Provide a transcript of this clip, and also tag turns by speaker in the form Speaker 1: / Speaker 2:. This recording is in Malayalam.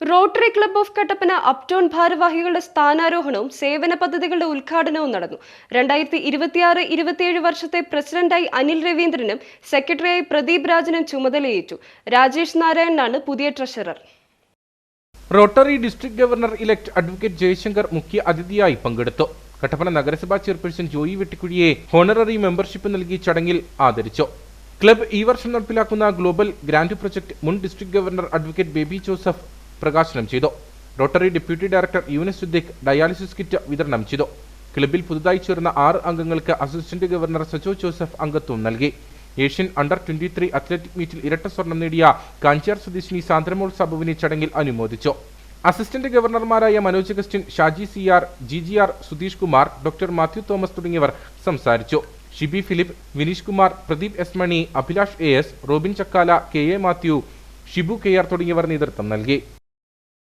Speaker 1: Rotary club of Kattappana uptown ഭാരവാഹികളുടെ സ്ഥാനാരോഹണവും സേവന പദ്ധതികളുടെ ഉദ്ഘാടനവും നടന്നു. 2026-27 വർഷത്തെ പ്രസിഡന്റായി അനിൽ രവീന്ദ്രനും സെക്രട്ടറിയായി പ്രദീപ് രാജനും ചുമതലയേറ്റു. രാജേഷ് നാരായണനാണ് പുതിയ treasurer.
Speaker 2: Rotary district governor elect advocate Jaishankar മുഖ്യ അതിഥിയായി പങ്കെടുത്തു. കട്ടപ്പന നഗരസഭാ ചെയർപേഴ്സൺ ജോയി വെട്ടിക്കുഴിയെ ഹോണററി മെമ്പർഷിപ്പ് നൽകി ചടങ്ങിൽ ആദരിച്ചു. ക്ലബ്ബ് ഈ വർഷം നടപ്പിലാക്കുന്ന ഗ്ലോബൽ ഗ്രാന്റ് പ്രൊജക്ട് മുൻ district governor advocate baby Joseph പ്രകാശനം ചെയ്തു. Rotary deputy director Yunus Siddique dialysis kit വിതരണം ചെയ്തു. ക്ലബ്ബിൽ പുതുതായി ചേർന്ന 6 അംഗങ്ങൾക്ക് അസിസ്റ്റന്റ് ഗവർണർ സജോ ജോസഫ് അംഗത്വം നൽകി. ഏഷ്യൻ അണ്ടർ 23 അത്ലറ്റിക് മീറ്റിൽ ഇരട്ട സ്വർണം നേടിയ കാഞ്ചാർ സ്വദേശിനി സാന്ദ്രമോൾ സാബുവിനെ ചടങ്ങിൽ അനുമോദിച്ചു. അസിസ്റ്റന്റ് ഗവർണർമാരായ Manoj Augustine, Shaji CR, GGR, Sudheesh Kumar, doctor Mathew Thomas തുടങ്ങിയവർ സംസാരിച്ചു. Shibi Philip, Vineesh Kumar, Pradeep S Mani, Abhilash AS, Robin Chakkala, KA Mathew, Shibu KR തുടങ്ങിയവർ നേതൃത്വം നൽകി.